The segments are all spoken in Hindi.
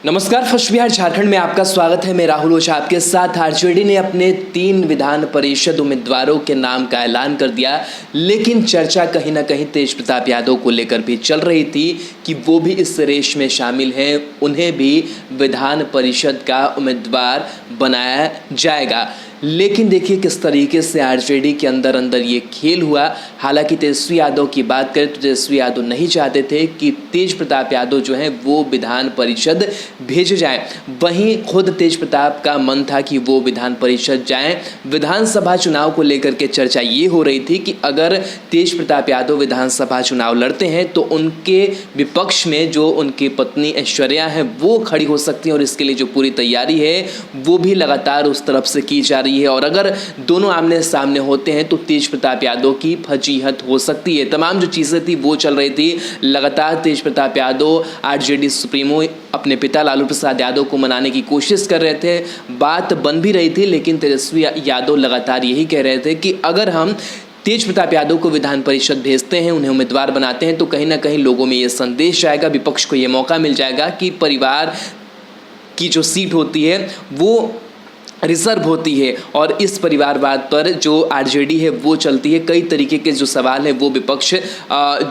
नमस्कार, फर्स्ट बिहार झारखंड में आपका स्वागत है। मैं राहुल ओझा आपके साथ। आरजेडी ने अपने 3 विधान परिषद उम्मीदवारों के नाम का ऐलान कर दिया, लेकिन चर्चा कहीं ना कहीं तेज प्रताप यादव को लेकर भी चल रही थी कि वो भी इस रेस में शामिल हैं, उन्हें भी विधान परिषद का उम्मीदवार बनाया जाएगा। लेकिन देखिए किस तरीके से आरजेडी के अंदर ये खेल हुआ। हालांकि तेजस्वी यादव की बात करें तो तेजस्वी यादव नहीं चाहते थे कि तेज प्रताप यादव जो हैं वो विधान परिषद भेजे जाएं। वहीं खुद तेज प्रताप का मन था कि वो विधान परिषद जाएं। विधानसभा चुनाव को लेकर के चर्चा ये हो रही थी कि अगर तेज प्रताप यादव विधानसभा चुनाव लड़ते हैं तो उनके विपक्ष में जो उनकी पत्नी ऐश्वर्या है वो खड़ी हो सकती है, और इसके लिए जो पूरी तैयारी है वो भी लगातार उस तरफ से की जा रही है। और अगर दोनों आमने सामने होते हैं तो तेज प्रताप यादव की फजीहत हो सकती है। तमाम जो चीज़ें थी वो चल रही थी। लगातार तेज प्रताप यादव आरजेडी सुप्रीमो अपने पिता लालू प्रसाद यादव को मनाने की कोशिश कर रहे थे। बात बन भी रही थी, लेकिन तेजस्वी यादव लगातार यही कह रहे थे कि अगर हम तेज प्रताप यादव को विधान परिषद भेजते हैं, उन्हें उम्मीदवार बनाते हैं, तो कहीं ना कहीं लोगों में ये संदेश जाएगा, विपक्ष को ये मौका मिल जाएगा कि परिवार की जो सीट होती है वो रिजर्व होती है, और इस परिवारवाद पर जो आरजेडी है वो चलती है। कई तरीके के जो सवाल है वो विपक्ष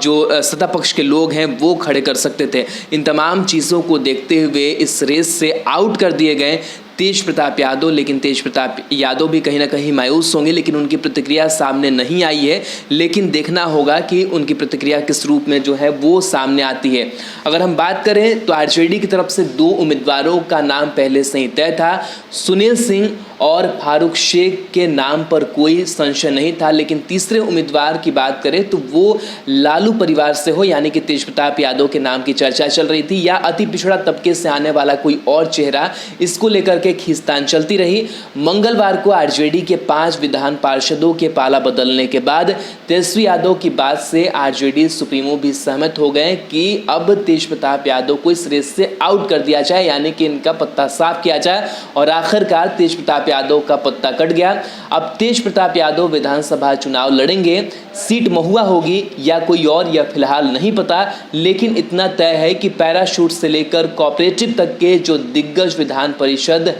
जो सत्ता पक्ष के लोग हैं वो खड़े कर सकते थे। इन तमाम चीज़ों को देखते हुए इस रेस से आउट कर दिए गए तेज प्रताप यादव। लेकिन तेज प्रताप यादव भी कहीं ना कहीं मायूस होंगे, लेकिन उनकी प्रतिक्रिया सामने नहीं आई है। लेकिन देखना होगा कि उनकी प्रतिक्रिया किस रूप में जो है वो सामने आती है। अगर हम बात करें तो आरजेडी की तरफ से 2 उम्मीदवारों का नाम पहले से ही तय था। सुनील सिंह और फारूक शेख के नाम पर कोई संशय नहीं था, लेकिन तीसरे उम्मीदवार की बात करें तो वो लालू परिवार से हो, यानी कि तेज प्रताप यादव के नाम की चर्चा चल रही थी, या अति पिछड़ा तबके से आने वाला कोई और चेहरा, इसको लेकर के खींचतान चलती रही। मंगलवार को आरजेडी के 5 विधान पार्षदों के पाला बदलने के बाद तेजस्वी यादव की बात से आरजेडी सुप्रीमो भी सहमत हो गए कि अब तेज प्रताप यादव को इस रेस से आउट कर दिया जाए, यानी कि इनका पत्ता साफ किया जाए। और आखिरकार तेज प्रताप यादव का पत्ता कट गया। अब तेज प्रताप यादव विधानसभा चुनाव लड़ेंगे। सीट महुआ होगी या कोई और, यह फिलहाल नहीं पता, लेकिन इतना तय है कि पैराशूट से लेकर कोऑपरेटिव तक के जो दिग्गज विधान परिषद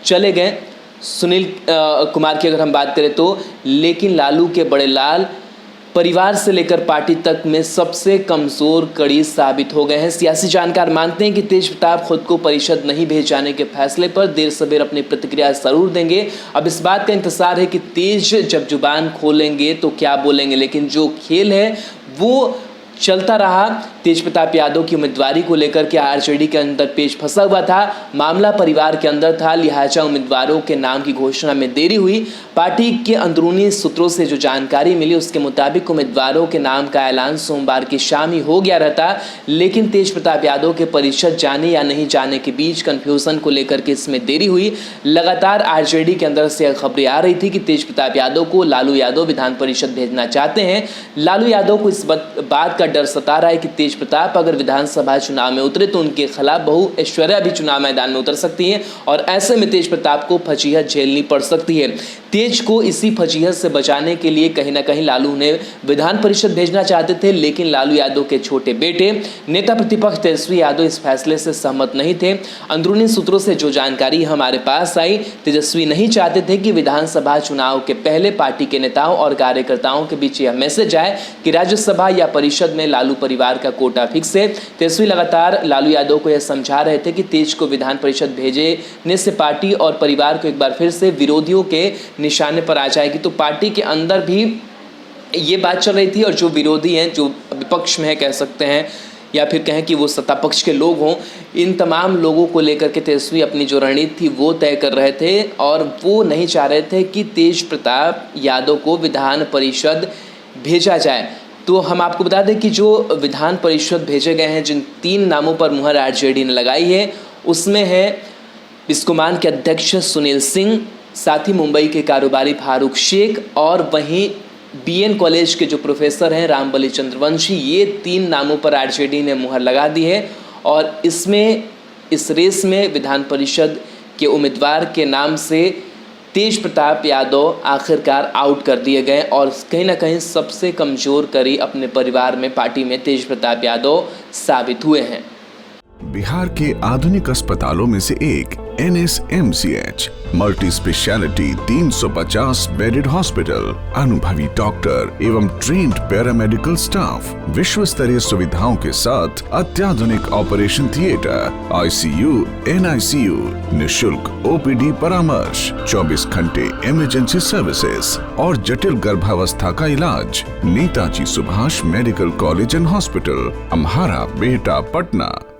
चले गए सुनील कुमार की अगर हम बात करें तो, लेकिन लालू के बड़े लाल परिवार से लेकर पार्टी तक में सबसे कमज़ोर कड़ी साबित हो गए हैं। सियासी जानकार मानते हैं कि तेज प्रताप खुद को परिषद नहीं भेज जाने के फैसले पर देर सवेर अपनी प्रतिक्रिया जरूर देंगे। अब इस बात का इंतजार है कि तेज जब जुबान खोलेंगे तो क्या बोलेंगे, लेकिन जो खेल है वो चलता रहा। तेज प्रताप यादव की उम्मीदवारी को लेकर के आरजेडी के अंदर पेच फंसा हुआ था, मामला परिवार के अंदर था, लिहाजा उम्मीदवारों के नाम की घोषणा में देरी हुई। पार्टी के अंदरूनी सूत्रों से जो जानकारी मिली उसके मुताबिक उम्मीदवारों के नाम का ऐलान सोमवार की शाम ही हो गया रहता, लेकिन तेज प्रताप यादव के परिषद जाने या नहीं जाने के बीच कन्फ्यूजन को लेकर के इसमें देरी हुई। लगातार आरजेडी के अंदर से खबरें आ रही थी कि तेज प्रताप यादव को लालू यादव विधान परिषद भेजना चाहते हैं। लालू यादव को इस बात का डर सता रहा है कि तेज प्रताप अगर विधानसभा चुनाव में उतरे तो उनके खिलाफ बहू ऐश्वर्या भी चुनाव मैदान में उतर सकती हैं, और ऐसे में तेज प्रताप को फजीहत झेलनी पड़ सकती है। तेज को इसी फजीहत से बचाने के लिए कहीं ना कहीं लालू ने विधान परिषद भेजना चाहते थे, लेकिन लालू यादव के छोटे बेटे नेता प्रतिपक्ष तेजस्वी यादव इस फैसले से सहमत नहीं थे। अंदरूनी सूत्रों से जो जानकारी हमारे पास आई, तेजस्वी नहीं चाहते थे कि विधानसभा चुनाव के पहले पार्टी के नेताओं और कार्यकर्ताओं के बीच यह मैसेज आए कि राज्यसभा या परिषद में लालू परिवार का कोटा फिक्स है। तेजस्वी लगातार लालू यादव को यह समझा रहे थे कि तेज को विधान परिषद भेजने से पार्टी और परिवार को एक बार फिर से विरोधियों के निशाने पर आ जाएगी। तो पार्टी के अंदर भी ये बात चल रही थी, और जो विरोधी हैं, जो विपक्ष में है कह सकते हैं, या फिर कहें कि वो सत्ता पक्ष के लोग हों, इन तमाम लोगों को लेकर के तेजस्वी अपनी जो रणनीति थी वो तय कर रहे थे, और वो नहीं चाह रहे थे कि तेज प्रताप यादव को विधान परिषद भेजा जाए। तो हम आपको बता दें कि जो विधान परिषद भेजे गए हैं, जिन 3 नामों पर मुहर आरजेडी ने लगाई है, उसमें है बिस्कोमान के अध्यक्ष सुनील सिंह, साथ ही मुंबई के कारोबारी फारूक शेख, और वहीं बीएन कॉलेज के जो प्रोफेसर हैं रामबली चंद्रवंशी। ये 3 नामों पर आरजेडी ने मुहर लगा दी है, और इसमें इस रेस में विधान परिषद के उम्मीदवार के नाम से तेज प्रताप यादव आखिरकार आउट कर दिए गए, और कहीं ना कहीं सबसे कमज़ोर कड़ी अपने परिवार में, पार्टी में तेज प्रताप यादव साबित हुए हैं। बिहार के आधुनिक अस्पतालों में से एक NSMCH multi speciality 350 bedded hospital, अनुभवी डॉक्टर एवं ट्रेन्ड पैरामेडिकल स्टाफ, विश्व स्तरीय सुविधाओं के साथ अत्याधुनिक ऑपरेशन थिएटर, ICU, NICU, निशुल्क OPD परामर्श, 24 घंटे इमरजेंसी सर्विसेज और जटिल गर्भावस्था का इलाज। Netaji Subhash medical college and hospital, Amhara, Bihta, Patna.